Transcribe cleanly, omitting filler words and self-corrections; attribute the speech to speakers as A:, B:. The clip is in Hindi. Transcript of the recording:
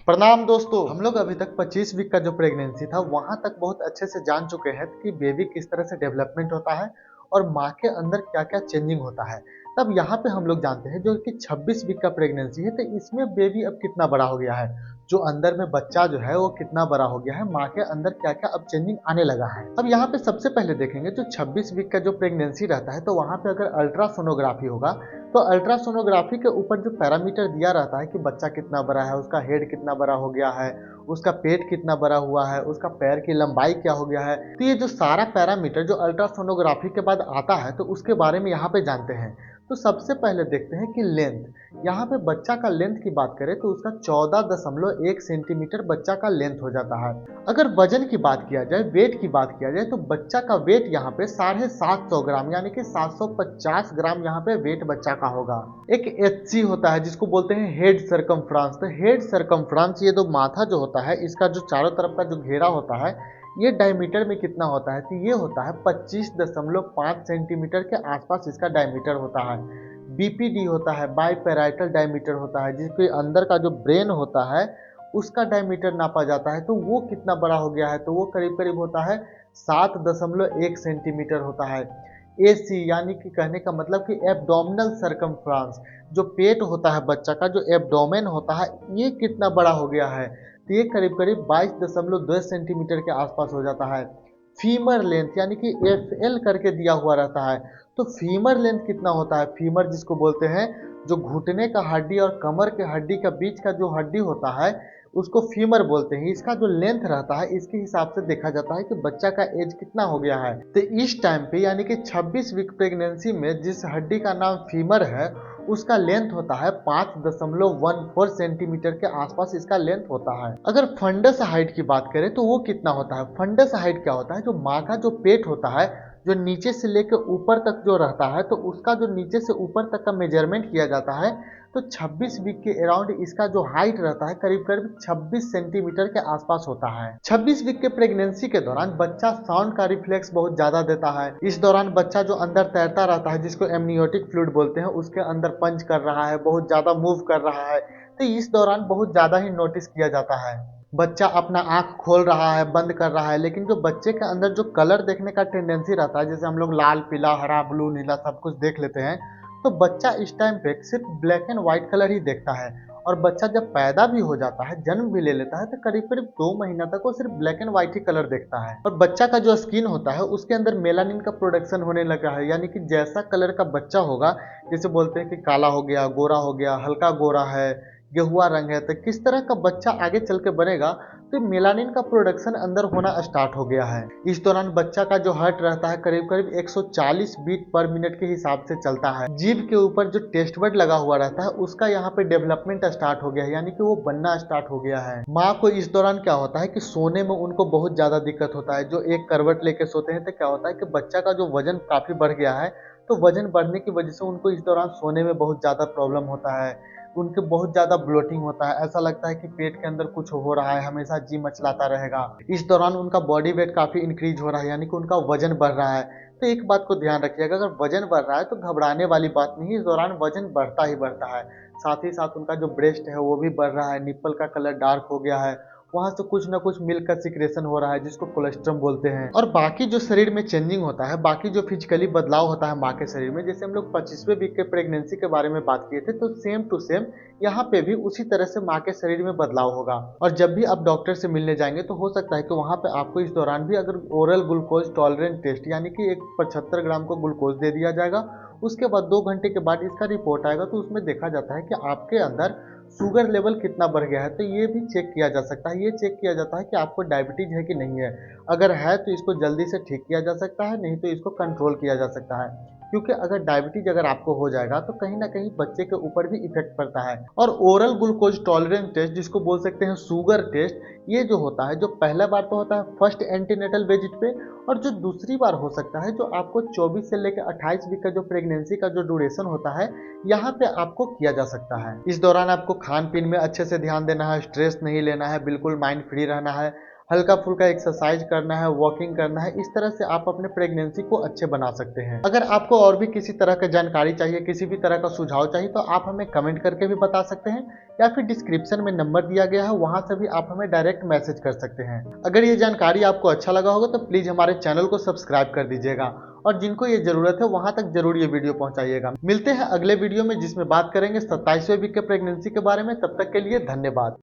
A: प्रणाम दोस्तों। हम लोग अभी तक 25 वीक का जो प्रेगनेंसी था वहां तक बहुत अच्छे से जान चुके हैं कि बेबी किस तरह से डेवलपमेंट होता है और माँ के अंदर क्या क्या चेंजिंग होता है। तब यहाँ पे हम लोग जानते हैं जो कि 26 वीक का प्रेगनेंसी है, तो इसमें बेबी अब कितना बड़ा हो गया है, जो अंदर में बच्चा जो है वो कितना बड़ा हो गया है, माँ के अंदर क्या क्या अब चेंजिंग आने लगा है। अब यहाँ पे सबसे पहले देखेंगे जो 26 वीक का जो प्रेगनेंसी रहता है, तो वहाँ पे अगर अल्ट्रासोनोग्राफी होगा तो अल्ट्रासोनोग्राफी के ऊपर जो पैरामीटर दिया रहता है कि बच्चा कितना बड़ा है, उसका हेड कितना बड़ा हो गया है, उसका पेट कितना बड़ा हुआ है, उसका पैर की लंबाई क्या हो गया है, तो ये जो सारा पैरामीटर जो अल्ट्रासोनोग्राफी के बाद आता है तो उसके बारे में यहाँ पे जानते हैं। तो सबसे पहले देखते हैं कि लेंथ, यहाँ पे बच्चा का लेंथ की बात करें तो उसका 14.1 सेंटीमीटर बच्चा का लेंथ हो जाता है। अगर वजन की बात किया जाए, वेट की बात किया जाए, तो बच्चा का वेट यहाँ पे 750 ग्राम यानी कि 750 ग्राम यहाँ पे वेट बच्चा का होगा। एक एचसी होता है जिसको बोलते हैं हेड सरकमफ्रांस। तो हेड सरकमफ्रांस ये जो माथा जो होता है इसका जो चारों तरफ का जो घेरा होता है ये डायमीटर में कितना होता है, तो ये होता है 25.5 सेंटीमीटर के आसपास इसका डायमीटर होता है। बीपीडी होता है, बाईपैराइटल डायमीटर होता है, जिसके अंदर का जो ब्रेन होता है उसका डायमीटर नापा जाता है, तो वो कितना बड़ा हो गया है, तो वो करीब करीब होता है 7.1 सेंटीमीटर होता है। एसी यानी कि कहने का मतलब कि एब्डोमिनल सरकमफ्रांस, जो पेट होता है बच्चा का, जो एब्डोमेन होता है, ये कितना बड़ा हो गया है, तो ये करीब करीब 22.2 सेंटीमीटर के आसपास हो जाता है। फीमर लेंथ यानी कि एफ एल करके दिया हुआ रहता है, तो फीमर लेंथ कितना होता है, फीमर जिसको बोलते हैं जो घुटने का हड्डी और कमर के हड्डी का बीच का जो हड्डी होता है उसको फीमर बोलते हैं। इसका जो लेंथ रहता है इसके हिसाब से देखा जाता है कि बच्चा का एज कितना हो गया है। तो इस टाइम पे यानी कि 26 वीक प्रेगनेंसी में जिस हड्डी का नाम फीमर है उसका लेंथ होता है 5.14 सेंटीमीटर के आसपास इसका लेंथ होता है। अगर फंडस हाइट की बात करें तो वो कितना होता है, फंडस हाइट क्या होता है, जो माँ का जो पेट होता है जो नीचे से लेकर ऊपर तक जो रहता है, तो उसका जो नीचे से ऊपर तक का मेजरमेंट किया जाता है, तो 26 वीक के अराउंड इसका जो हाइट रहता है करीब करीब 26 सेंटीमीटर के आसपास होता है। 26 वीक के प्रेगनेंसी के दौरान बच्चा साउंड का रिफ्लेक्स बहुत ज्यादा देता है। इस दौरान बच्चा जो अंदर तैरता रहता है जिसको एमनियोटिक फ्लूइड बोलते हैं उसके अंदर पंच कर रहा है, बहुत ज्यादा मूव कर रहा है, तो इस दौरान बहुत ज्यादा ही नोटिस किया जाता है। बच्चा अपना आंख खोल रहा है, बंद कर रहा है, लेकिन जो बच्चे के अंदर जो कलर देखने का टेंडेंसी रहता है, जैसे हम लोग लाल पीला हरा ब्लू नीला सब कुछ देख लेते हैं, तो बच्चा इस टाइम पे सिर्फ ब्लैक एंड व्हाइट कलर ही देखता है। और बच्चा जब पैदा भी हो जाता है, जन्म भी ले लेता है, तो करीब करीब 2 महीना तक वो सिर्फ black and white he colour देखता है। और बच्चा का जो स्किन होता है उसके अंदर मेलानिन का प्रोडक्शन होने लगा है, यानी कि जैसा कलर का बच्चा होगा, जैसे बोलते हैं कि काला हो गया, गोरा हो गया, हल्का गोरा है, गेहुआ रंग है, तो किस तरह का बच्चा आगे चल के बनेगा, तो मेलानिन का प्रोडक्शन अंदर होना स्टार्ट हो गया है। इस दौरान बच्चा का जो हार्ट रहता है करीब करीब 140 बीट पर मिनट के हिसाब से चलता है। जीभ के ऊपर जो टेस्ट बड लगा हुआ रहता है उसका यहाँ पे डेवलपमेंट स्टार्ट हो गया है, यानी कि वो बनना स्टार्ट हो गया है। माँ को इस दौरान क्या होता है कि सोने में उनको बहुत ज्यादा दिक्कत होता है। जो एक करवट लेके सोते हैं तो क्या होता है कि बच्चा का जो वजन काफी बढ़ गया है, तो वजन बढ़ने की वजह से उनको इस दौरान सोने में बहुत ज्यादा प्रॉब्लम होता है, उनके बहुत ज्यादा ब्लोटिंग होता है, ऐसा लगता है कि पेट के अंदर कुछ हो रहा है, हमेशा जी मचलाता रहेगा। इस दौरान उनका बॉडी वेट काफी इंक्रीज हो रहा है, यानी कि उनका वजन बढ़ रहा है। तो एक बात को ध्यान रखिएगा, अगर वजन बढ़ रहा है तो घबराने वाली बात नहीं, इस दौरान वजन बढ़ता ही बढ़ता है। साथ ही साथ उनका जो ब्रेस्ट है वो भी बढ़ रहा है, निप्पल का कलर डार्क हो गया है, वहां से कुछ ना कुछ मिल्क का सिक्रेशन हो रहा है जिसको कोलेस्ट्रम बोलते हैं। और बाकी जो शरीर में चेंजिंग होता है, बाकी जो फिजिकली बदलाव होता है माँ के शरीर में, जैसे हम लोग 25वें वीक के प्रेगनेंसी के बारे में बात किए थे, तो सेम टू सेम यहाँ पे भी उसी तरह से माँ के शरीर में बदलाव होगा। और जब भी आप डॉक्टर से मिलने जाएंगे तो हो सकता है कि वहाँ पे आपको इस दौरान भी अगर ओरल ग्लूकोज टॉलरेंस टेस्ट यानी कि एक 75 ग्राम को ग्लूकोज दे दिया जाएगा, उसके बाद 2 घंटे के बाद इसका रिपोर्ट आएगा, तो उसमें देखा जाता है कि आपके अंदर शुगर लेवल कितना बढ़ गया है, तो ये भी चेक किया जा सकता है। ये चेक किया जाता है कि आपको डायबिटीज है कि नहीं है, अगर है तो इसको जल्दी से ठीक किया जा सकता है, नहीं तो इसको कंट्रोल किया जा सकता है। क्योंकि अगर डायबिटीज अगर आपको हो जाएगा तो कहीं ना कहीं बच्चे के ऊपर भी इफेक्ट पड़ता है। और ओरल ग्लूकोज टॉलरेंस टेस्ट जिसको बोल सकते हैं शुगर टेस्ट, ये जो होता है, जो पहला बार तो होता है फर्स्ट एंटीनेटल विजिट पे, और जो दूसरी बार हो सकता है जो आपको 24 से लेकर 28 वीक का जो प्रेगनेंसी का जो ड्यूरेशन होता है यहाँ पे आपको किया जा सकता है। इस दौरान आपको खान पीन में अच्छे से ध्यान देना है, स्ट्रेस नहीं लेना है, बिल्कुल माइंड फ्री रहना है, हल्का फुल्का एक्सरसाइज करना है, वॉकिंग करना है, इस तरह से आप अपने प्रेगनेंसी को अच्छे बना सकते हैं। अगर आपको और भी किसी तरह का जानकारी चाहिए, किसी भी तरह का सुझाव चाहिए, तो आप हमें कमेंट करके भी बता सकते हैं या फिर डिस्क्रिप्शन में नंबर दिया गया है, वहां से भी आप हमें डायरेक्ट मैसेज कर सकते हैं। अगर ये जानकारी आपको अच्छा लगा होगा तो प्लीज हमारे चैनल को सब्सक्राइब कर दीजिएगा और जिनको ये जरूरत है वहां तक जरूर ये वीडियो पहुंचाइएगा। मिलते हैं अगले वीडियो में जिसमें बात करेंगे 27वें वीक के प्रेगनेंसी के बारे में। तब तक के लिए धन्यवाद।